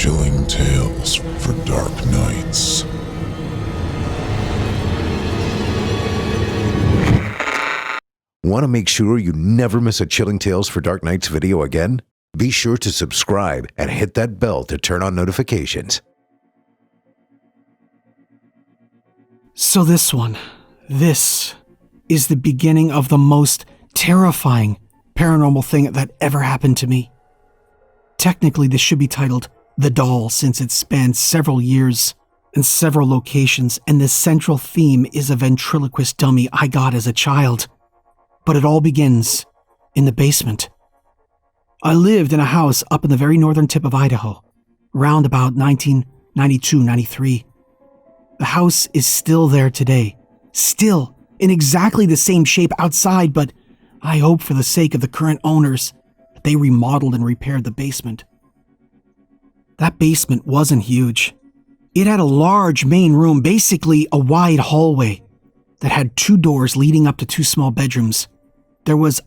Chilling tales for dark nights. Want to make sure you never miss a Chilling Tales for Dark Nights video again? Be sure to subscribe and hit that bell to turn on notifications. So this is the beginning of the most terrifying paranormal thing that ever happened to me. Technically, this should be titled The Doll, since it spans several years and several locations, and the central theme is a ventriloquist dummy I got as a child. But it all begins in the basement. I lived in a house up in the very northern tip of Idaho, around about 1992-93. The house is still there today, still in exactly the same shape outside, but I hope for the sake of the current owners that they remodeled and repaired the basement. That basement wasn't huge. It had a large main room, basically a wide hallway that had 2 doors leading up to 2 small bedrooms. There was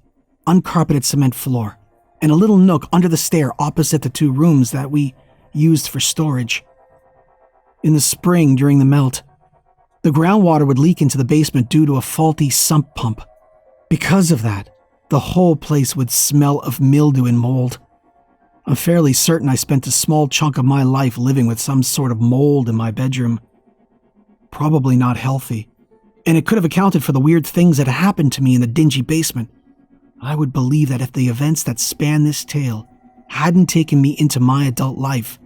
uncarpeted cement floor and a little nook under the stair opposite the 2 rooms that we used for storage. In the spring, during the melt, the groundwater would leak into the basement due to a faulty sump pump. Because of that, the whole place would smell of mildew and mold. I'm fairly certain I spent a small chunk of my life living with some sort of mold in my bedroom. Probably not healthy. And it could have accounted for the weird things that happened to me in the dingy basement. I would believe that if the events that span this tale hadn't taken me into my adult life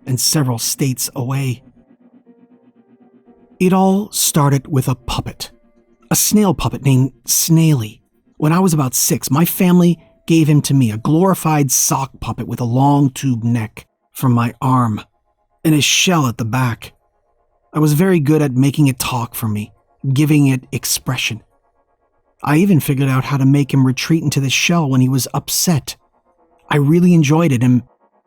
and several states away. It all started with a puppet. A snail puppet named Snaily. When I was about 6, my family gave him to me, a glorified sock puppet with a long tube neck from my arm and a shell at the back. I was very good at making it talk for me, giving it expression. I even figured out how to make him retreat into the shell when he was upset. I really enjoyed it and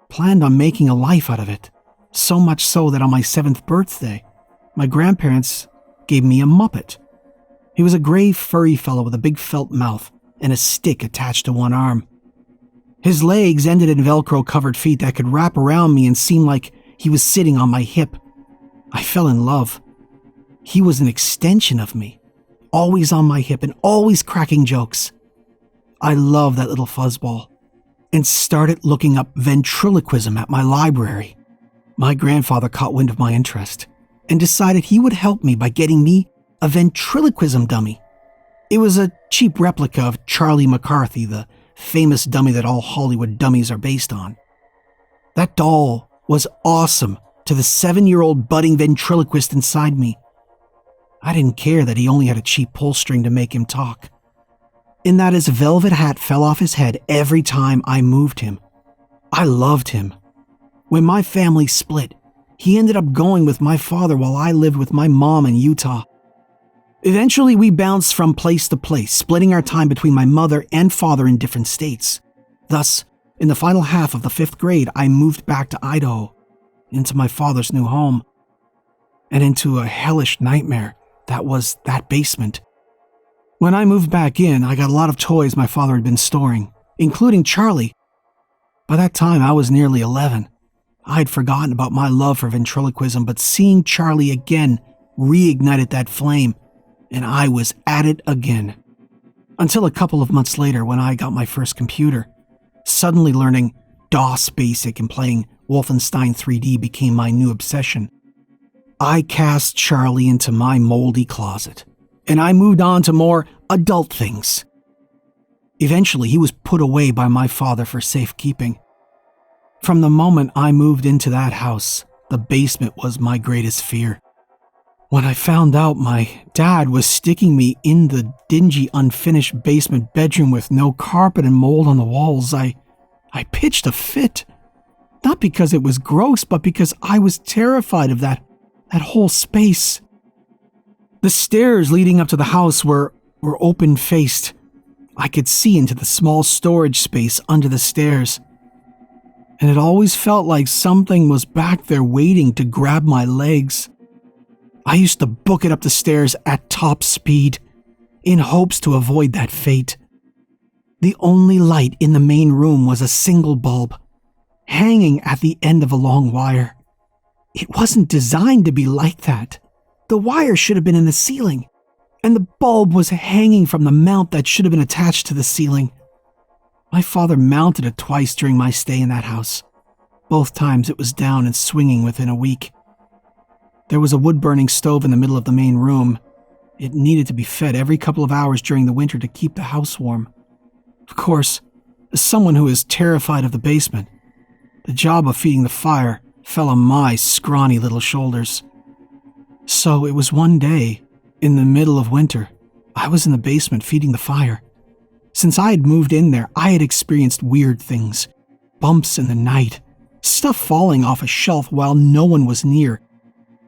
planned on making a life out of it. So much so that on my 7th birthday, my grandparents gave me a Muppet. He was a gray, furry fellow with a big felt mouth and a stick attached to one arm. His legs ended in Velcro-covered feet that could wrap around me and seem like he was sitting on my hip. I fell in love. He was an extension of me, always on my hip and always cracking jokes. I loved that little fuzzball and started looking up ventriloquism at my library. My grandfather caught wind of my interest and decided he would help me by getting me a ventriloquism dummy. It was a cheap replica of Charlie McCarthy, the famous dummy that all Hollywood dummies are based on. That doll was awesome to the 7-year-old budding ventriloquist inside me. I didn't care that he only had a cheap pull string to make him talk, and that his velvet hat fell off his head every time I moved him. I loved him. When my family split, he ended up going with my father while I lived with my mom in Utah. Eventually, we bounced from place to place, splitting our time between my mother and father in different states. Thus, in the final half of the 5th grade, I moved back to Idaho, into my father's new home, and into a hellish nightmare that was that basement. When I moved back in, I got a lot of toys my father had been storing, including Charlie. By that time, I was nearly 11. I had forgotten about my love for ventriloquism, but seeing Charlie again reignited that flame, and I was at it again. Until a couple of months later when I got my first computer. Suddenly learning DOS Basic and playing Wolfenstein 3D became my new obsession. I cast Charlie into my moldy closet, and I moved on to more adult things. Eventually, he was put away by my father for safekeeping. From the moment I moved into that house, the basement was my greatest fear. When I found out my dad was sticking me in the dingy, unfinished basement bedroom with no carpet and mold on the walls, I pitched a fit. Not because it was gross, but because I was terrified of that whole space. The stairs leading up to the house were open-faced. I could see into the small storage space under the stairs. And it always felt like something was back there waiting to grab my legs. I used to book it up the stairs at top speed, in hopes to avoid that fate. The only light in the main room was a single bulb, hanging at the end of a long wire. It wasn't designed to be like that. The wire should have been in the ceiling, and the bulb was hanging from the mount that should have been attached to the ceiling. My father mounted it twice during my stay in that house. Both times it was down and swinging within a week. There was a wood-burning stove in the middle of the main room. It needed to be fed every couple of hours during the winter to keep the house warm. Of course, as someone who is terrified of the basement, the job of feeding the fire fell on my scrawny little shoulders. So it was one day, in the middle of winter, I was in the basement feeding the fire. Since I had moved in there, I had experienced weird things. Bumps in the night, stuff falling off a shelf while no one was near.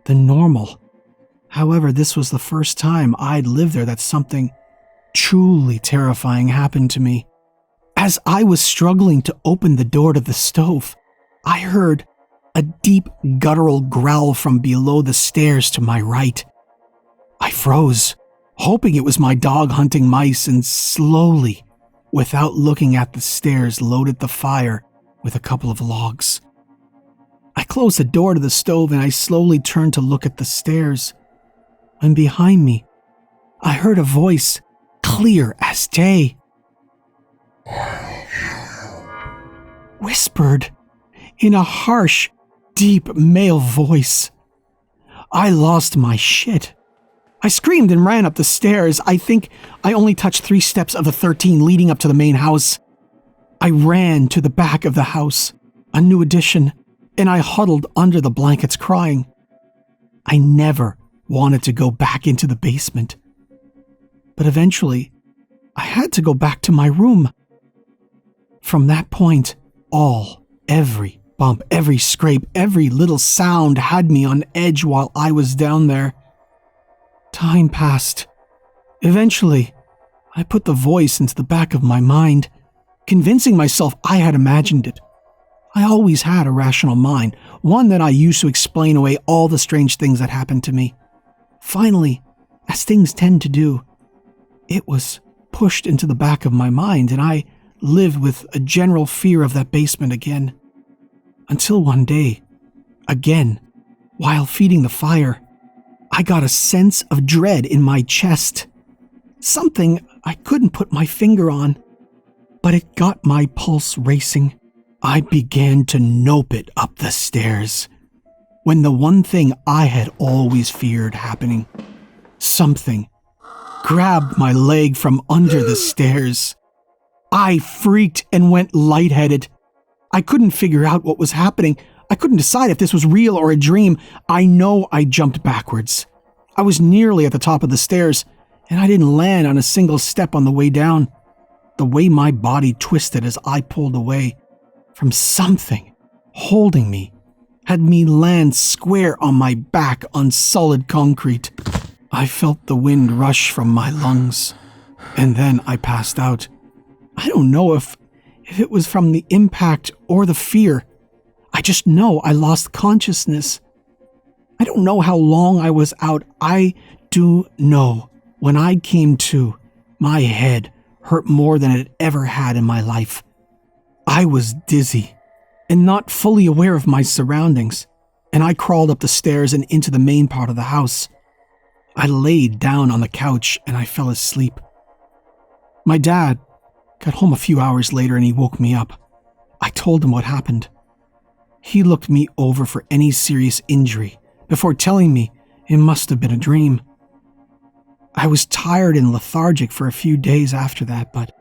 The normal. However, this was the first time I'd lived there that something truly terrifying happened to me. As I was struggling to open the door to the stove, I heard a deep guttural growl from below the stairs to my right. I froze, hoping it was my dog hunting mice, and slowly, without looking at the stairs, loaded the fire with a couple of logs. I closed the door to the stove and I slowly turned to look at the stairs. And behind me, I heard a voice, clear as day, whispered in a harsh, deep male voice. I lost my shit. I screamed and ran up the stairs. I think I only touched 3 steps of the 13 leading up to the main house. I ran to the back of the house, a new addition, and I huddled under the blankets crying. I never wanted to go back into the basement. But eventually, I had to go back to my room. From that point, every bump, every scrape, every little sound had me on edge while I was down there. Time passed. Eventually, I put the voice into the back of my mind, convincing myself I had imagined it. I always had a rational mind, one that I used to explain away all the strange things that happened to me. Finally, as things tend to do, it was pushed into the back of my mind, and I lived with a general fear of that basement again. Until one day, again, while feeding the fire, I got a sense of dread in my chest. Something I couldn't put my finger on, but it got my pulse racing. I began to nope it up the stairs, when the one thing I had always feared happening. Something grabbed my leg from under the stairs. I freaked and went lightheaded. I couldn't figure out what was happening. I couldn't decide if this was real or a dream. I know I jumped backwards. I was nearly at the top of the stairs, and I didn't land on a single step on the way down. The way my body twisted as I pulled away from something holding me had me land square on my back on solid concrete. I felt the wind rush from my lungs, and then I passed out. I don't know if it was from the impact or the fear. I just know I lost consciousness. I don't know how long I was out. I do know when I came to, my head hurt more than it ever had in my life. I was dizzy and not fully aware of my surroundings, and I crawled up the stairs and into the main part of the house. I laid down on the couch and I fell asleep. My dad got home a few hours later and he woke me up. I told him what happened. He looked me over for any serious injury before telling me it must have been a dream. I was tired and lethargic for a few days after that, but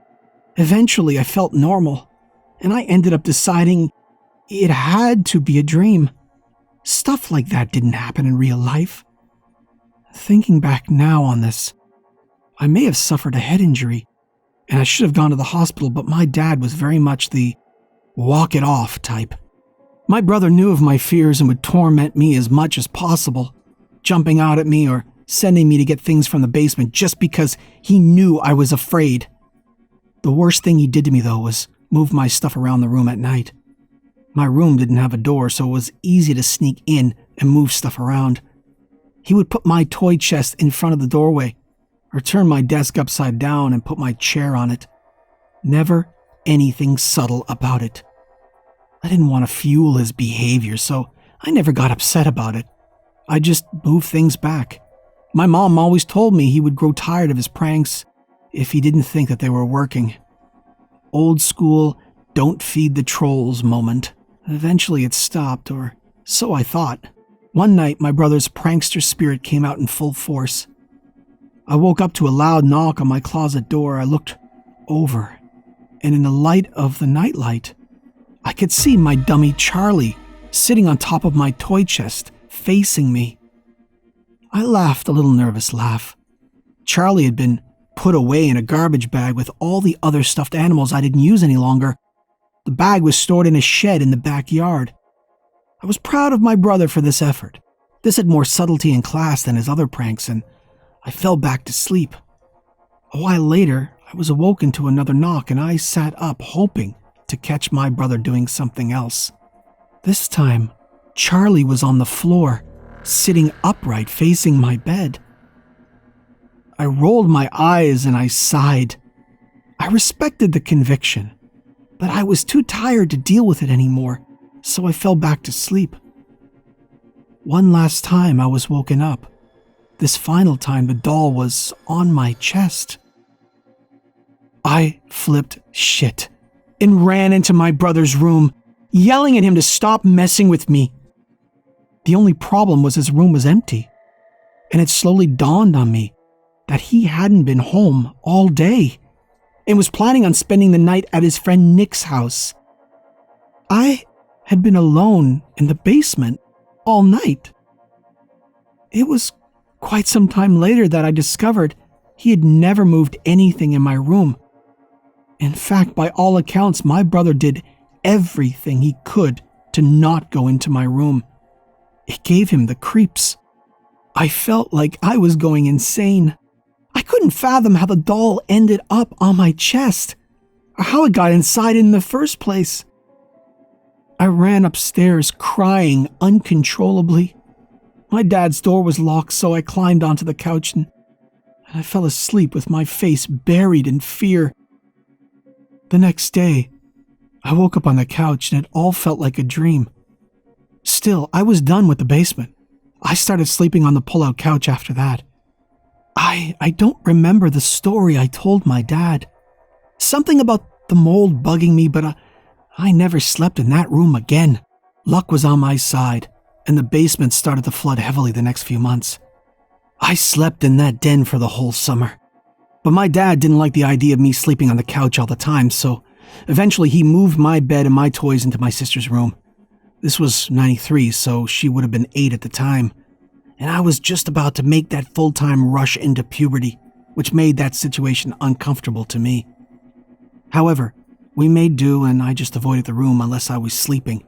eventually I felt normal, and I ended up deciding it had to be a dream. Stuff like that didn't happen in real life. Thinking back now on this, I may have suffered a head injury, and I should have gone to the hospital, but my dad was very much the walk it off type. My brother knew of my fears and would torment me as much as possible, jumping out at me or sending me to get things from the basement just because he knew I was afraid. The worst thing he did to me, though, was move my stuff around the room at night. My room didn't have a door, so it was easy to sneak in and move stuff around. He would put my toy chest in front of the doorway, or turn my desk upside down and put my chair on it. Never anything subtle about it. I didn't want to fuel his behavior, so I never got upset about it. I just moved things back. My mom always told me he would grow tired of his pranks if he didn't think that they were working. Old school, don't feed the trolls moment. Eventually it stopped, or so I thought. One night, my brother's prankster spirit came out in full force. I woke up to a loud knock on my closet door. I looked over, and in the light of the nightlight, I could see my dummy Charlie sitting on top of my toy chest, facing me. I laughed a little nervous laugh. Charlie had been put away in a garbage bag with all the other stuffed animals I didn't use any longer. The bag was stored in a shed in the backyard. I was proud of my brother for this effort. This had more subtlety and class than his other pranks, and I fell back to sleep. A while later, I was awoken to another knock, and I sat up hoping to catch my brother doing something else. This time, Charlie was on the floor, sitting upright facing my bed. I rolled my eyes and I sighed. I respected the conviction, but I was too tired to deal with it anymore, so I fell back to sleep. One last time I was woken up. This final time the doll was on my chest. I flipped shit and ran into my brother's room, yelling at him to stop messing with me. The only problem was his room was empty, and it slowly dawned on me that he hadn't been home all day and was planning on spending the night at his friend Nick's house. I had been alone in the basement all night. It was quite some time later that I discovered he had never moved anything in my room. In fact, by all accounts, my brother did everything he could to not go into my room. It gave him the creeps. I felt like I was going insane. I couldn't fathom how the doll ended up on my chest, or how it got inside in the first place. I ran upstairs crying uncontrollably. My dad's door was locked, so I climbed onto the couch and I fell asleep with my face buried in fear. The next day, I woke up on the couch and it all felt like a dream. Still, I was done with the basement. I started sleeping on the pull-out couch after that. I don't remember the story I told my dad. Something about the mold bugging me, but I never slept in that room again. Luck was on my side, and the basement started to flood heavily the next few months. I slept in that den for the whole summer. But my dad didn't like the idea of me sleeping on the couch all the time, so eventually he moved my bed and my toys into my sister's room. This was 93, so she would have been 8 at the time. And I was just about to make that full-time rush into puberty, which made that situation uncomfortable to me. However, we made do and I just avoided the room unless I was sleeping.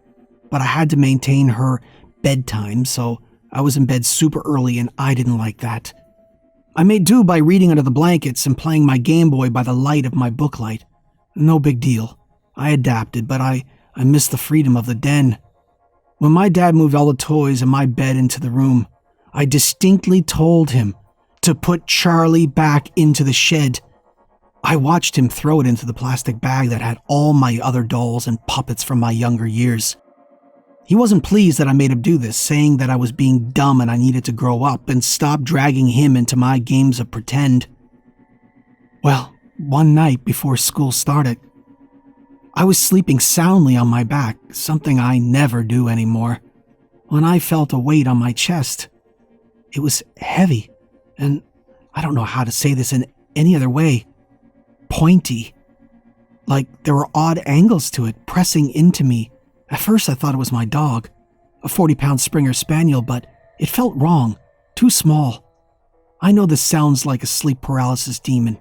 But I had to maintain her bedtime, so I was in bed super early and I didn't like that. I made do by reading under the blankets and playing my Game Boy by the light of my book light. No big deal. I adapted, but I missed the freedom of the den. When my dad moved all the toys and my bed into the room, I distinctly told him to put Charlie back into the shed. I watched him throw it into the plastic bag that had all my other dolls and puppets from my younger years. He wasn't pleased that I made him do this, saying that I was being dumb and I needed to grow up and stop dragging him into my games of pretend. Well, one night before school started, I was sleeping soundly on my back, something I never do anymore, when I felt a weight on my chest. It was heavy, and I don't know how to say this in any other way. Pointy. Like there were odd angles to it, pressing into me. At first I thought it was my dog, a 40-pound Springer Spaniel, but it felt wrong, too small. I know this sounds like a sleep paralysis demon,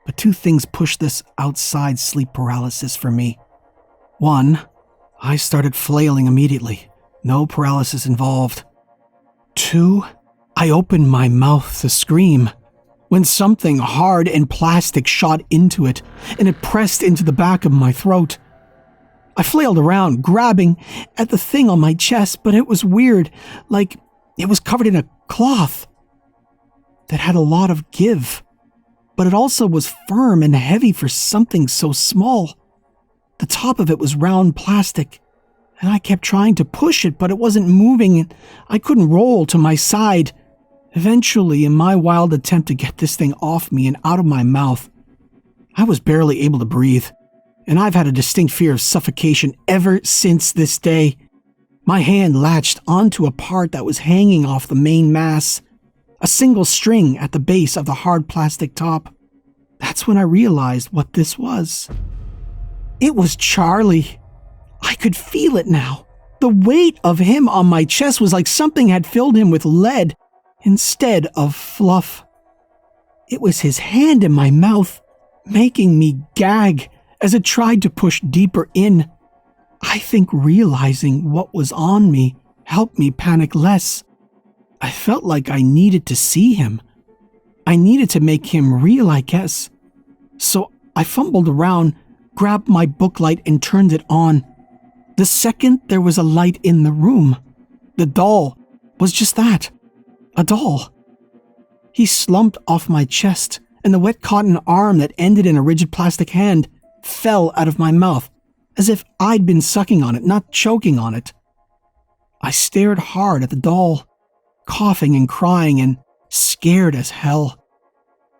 but two things pushed this outside sleep paralysis for me. One, I started flailing immediately. No paralysis involved. Two, I opened my mouth to scream when something hard and plastic shot into it and it pressed into the back of my throat. I flailed around, grabbing at the thing on my chest, but it was weird, like it was covered in a cloth that had a lot of give, but it also was firm and heavy for something so small. The top of it was round plastic, and I kept trying to push it, but it wasn't moving, and I couldn't roll to my side. Eventually, in my wild attempt to get this thing off me and out of my mouth, I was barely able to breathe, and I've had a distinct fear of suffocation ever since this day. My hand latched onto a part that was hanging off the main mass, a single string at the base of the hard plastic top. That's when I realized what this was. It was Charlie. I could feel it now. The weight of him on my chest was like something had filled him with lead instead of fluff. It was his hand in my mouth, making me gag as it tried to push deeper in. I think realizing what was on me helped me panic less. I felt like I needed to see him. I needed to make him real, I guess. So I fumbled around, grabbed my book light and turned it on. The second there was a light in the room, the doll was just that, a doll. He slumped off my chest, and the wet cotton arm that ended in a rigid plastic hand fell out of my mouth, as if I'd been sucking on it, not choking on it. I stared hard at the doll, coughing and crying and scared as hell.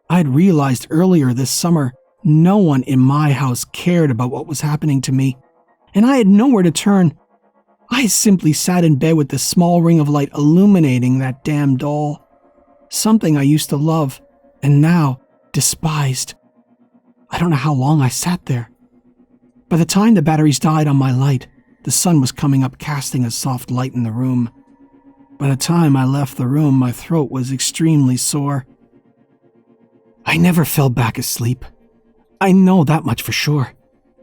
I'd realized earlier this summer no one in my house cared about what was happening to me, and I had nowhere to turn. I simply sat in bed with the small ring of light illuminating that damn doll, something I used to love and now despised. I don't know how long I sat there. By the time the batteries died on my light, the sun was coming up, casting a soft light in the room. By the time I left the room, my throat was extremely sore. I never fell back asleep. I know that much for sure.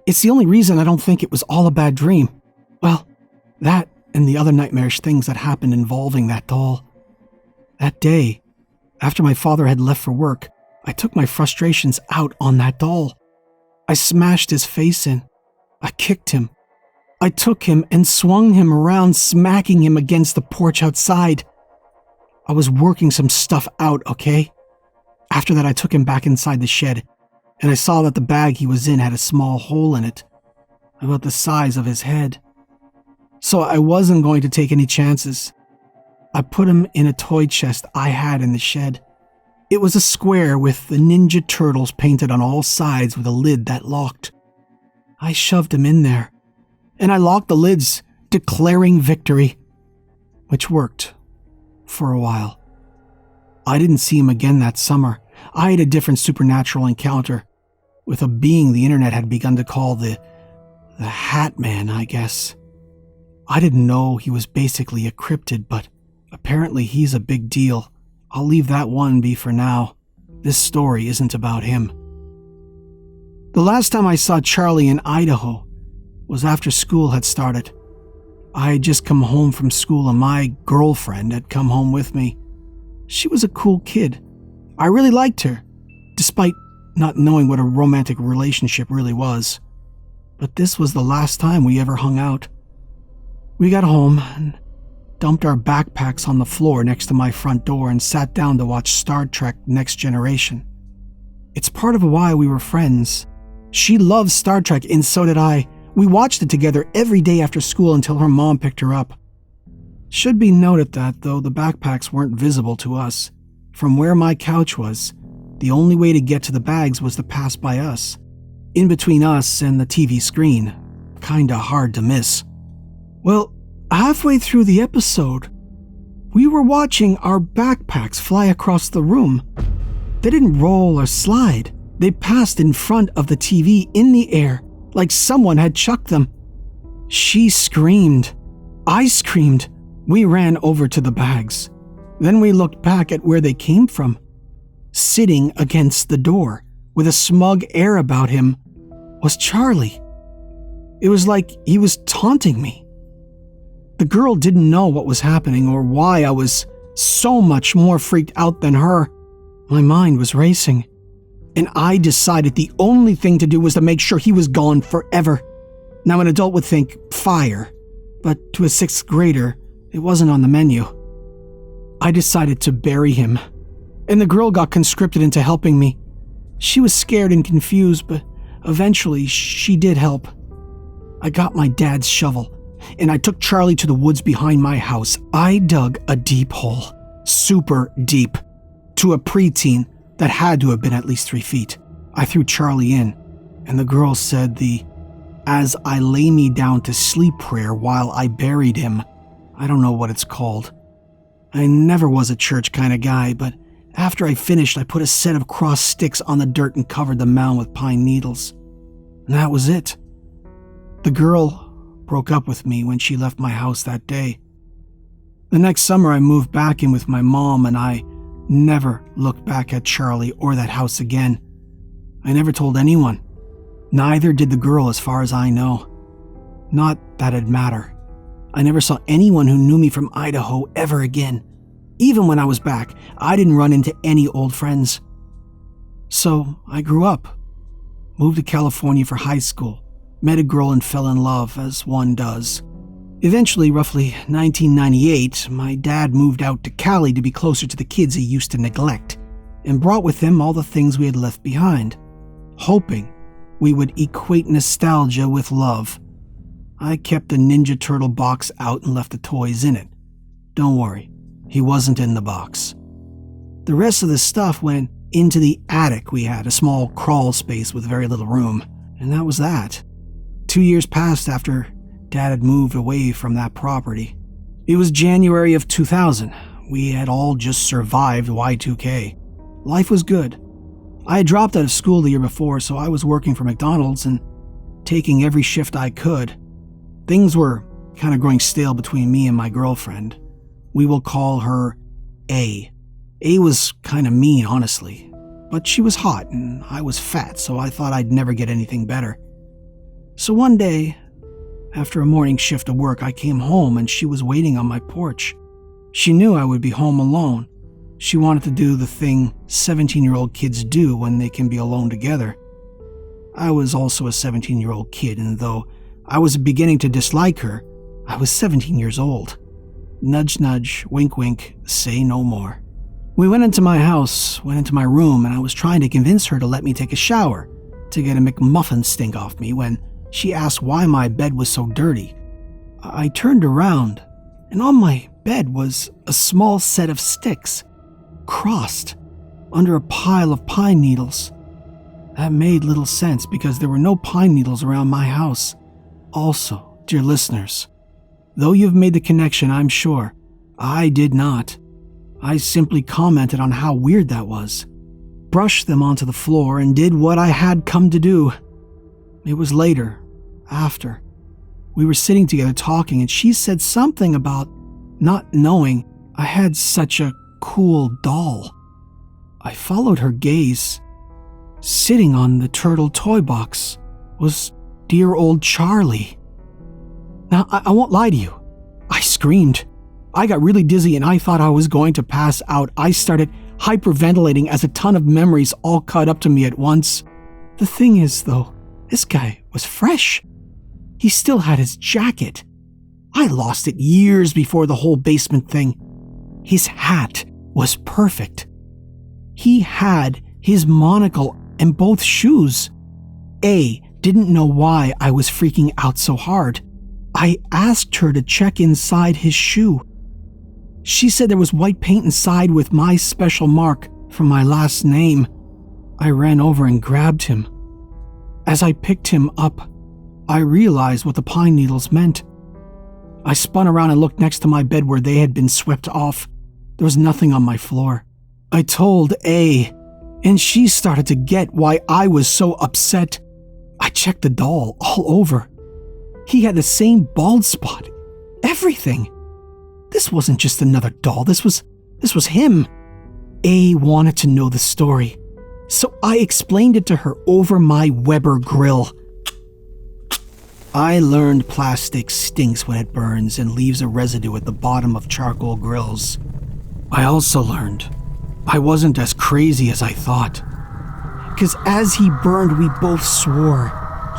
It's the only reason I don't think it was all a bad dream. Well, that and the other nightmarish things that happened involving that doll. That day, after my father had left for work, I took my frustrations out on that doll. I smashed his face in. I kicked him. I took him and swung him around, smacking him against the porch outside. I was working some stuff out, okay? After that, I took him back inside the shed, and I saw that the bag he was in had a small hole in it, about the size of his head. So I wasn't going to take any chances. I put him in a toy chest I had in the shed. It was a square with the Ninja Turtles painted on all sides with a lid that locked. I shoved him in there, and I locked the lids, declaring victory, which worked for a while. I didn't see him again that summer. I had a different supernatural encounter with a being the internet had begun to call the Hat Man, I guess. I didn't know he was basically a cryptid, but apparently he's a big deal. I'll leave that one be for now. This story isn't about him. The last time I saw Charlie in Idaho was after school had started. I had just come home from school and my girlfriend had come home with me. She was a cool kid. I really liked her, despite not knowing what a romantic relationship really was. But this was the last time we ever hung out. We got home and dumped our backpacks on the floor next to my front door and sat down to watch Star Trek Next Generation. It's part of why we were friends. She loved Star Trek and so did I. We watched it together every day after school until her mom picked her up. Should be noted that, though the backpacks weren't visible to us, from where my couch was, the only way to get to the bags was to pass by us. In between us and the TV screen. Kinda hard to miss. Well, halfway through the episode, we were watching our backpacks fly across the room. They didn't roll or slide. They passed in front of the TV in the air, like someone had chucked them. She screamed. I screamed. We ran over to the bags. Then we looked back at where they came from. Sitting against the door, with a smug air about him, was Charlie. It was like he was taunting me. The girl didn't know what was happening or why I was so much more freaked out than her. My mind was racing, and I decided the only thing to do was to make sure he was gone forever. Now, an adult would think fire, but to a 6th grader, it wasn't on the menu. I decided to bury him, and the girl got conscripted into helping me. She was scared and confused, but eventually she did help. I got my dad's shovel, and I took Charlie to the woods behind my house. I dug a deep hole, super deep, to a preteen that had to have been at least 3 feet. I threw Charlie in, and the girl said the "as I lay me down to sleep" prayer while I buried him. I don't know what it's called. I never was a church kind of guy, but after I finished, I put a set of cross sticks on the dirt and covered the mound with pine needles. And that was it. The girl broke up with me when she left my house that day. The next summer, I moved back in with my mom, and I never looked back at Charlie or that house again. I never told anyone. Neither did the girl, as far as I know. Not that it'd matter. I never saw anyone who knew me from Idaho ever again. Even when I was back, I didn't run into any old friends. So I grew up, moved to California for high school, met a girl and fell in love, as one does. Eventually, roughly 1998, my dad moved out to Cali to be closer to the kids he used to neglect, and brought with him all the things we had left behind, hoping we would equate nostalgia with love. I kept the Ninja Turtle box out and left the toys in it. Don't worry, he wasn't in the box. The rest of the stuff went into the attic. We had a small crawl space with very little room, and that was that. 2 years passed after Dad had moved away from that property. It was January of 2000. We had all just survived Y2K. Life was good. I had dropped out of school the year before, so I was working for McDonald's and taking every shift I could. Things were kind of growing stale between me and my girlfriend. We will call her A. A was kind of mean, honestly, but she was hot and I was fat, so I thought I'd never get anything better. So one day, after a morning shift of work, I came home and she was waiting on my porch. She knew I would be home alone. She wanted to do the thing 17-year-old kids do when they can be alone together. I was also a 17-year-old kid, and though I was beginning to dislike her, I was 17 years old. Nudge, nudge, wink, wink, say no more. We went into my house, went into my room, and I was trying to convince her to let me take a shower to get a McMuffin stink off me when she asked why my bed was so dirty. I turned around, and on my bed was a small set of sticks, crossed under a pile of pine needles. That made little sense because there were no pine needles around my house. Also, dear listeners, though you've made the connection, I'm sure, I did not. I simply commented on how weird that was, brushed them onto the floor, and did what I had come to do. It was later, after. We were sitting together talking, and she said something about not knowing I had such a cool doll. I followed her gaze. Sitting on the turtle toy box was dear old Charlie. Now, I won't lie to you. I screamed. I got really dizzy and I thought I was going to pass out. I started hyperventilating as a ton of memories all caught up to me at once. The thing is, though, this guy was fresh. He still had his jacket. I lost it years before the whole basement thing. His hat was perfect. He had his monocle and both shoes. A didn't know why I was freaking out so hard. I asked her to check inside his shoe. She said there was white paint inside with my special mark from my last name. I ran over and grabbed him. As I picked him up, I realized what the pine needles meant. I spun around and looked next to my bed where they had been swept off. There was nothing on my floor. I told A, and she started to get why I was so upset. I checked the doll all over. He had the same bald spot. Everything. This wasn't just another doll. This was him. A wanted to know the story, so I explained it to her over my Weber grill. I learned plastic stinks when it burns and leaves a residue at the bottom of charcoal grills. I also learned I wasn't as crazy as I thought. Because as he burned, we both swore.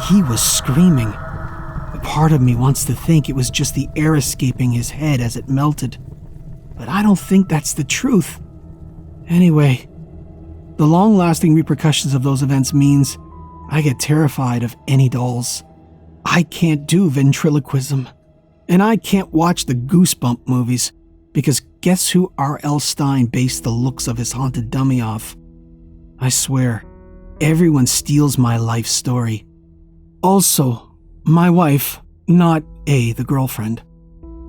He was screaming. A part of me wants to think it was just the air escaping his head as it melted. But I don't think that's the truth. Anyway, the long-lasting repercussions of those events means I get terrified of any dolls. I can't do ventriloquism. And I can't watch the Goosebump movies, because guess who R.L. Stine based the looks of his haunted dummy off? I swear, everyone steals my life story. Also, my wife, not the girlfriend,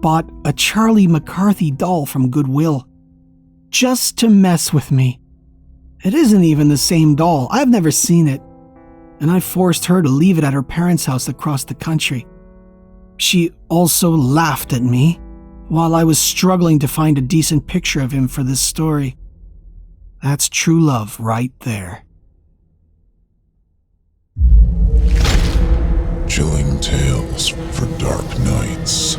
bought a Charlie McCarthy doll from Goodwill, just to mess with me. It isn't even the same doll. I've never seen it, and I forced her to leave it at her parents' house across the country. She also laughed at me while I was struggling to find a decent picture of him for this story. That's true love right there. Chilling tales for dark nights.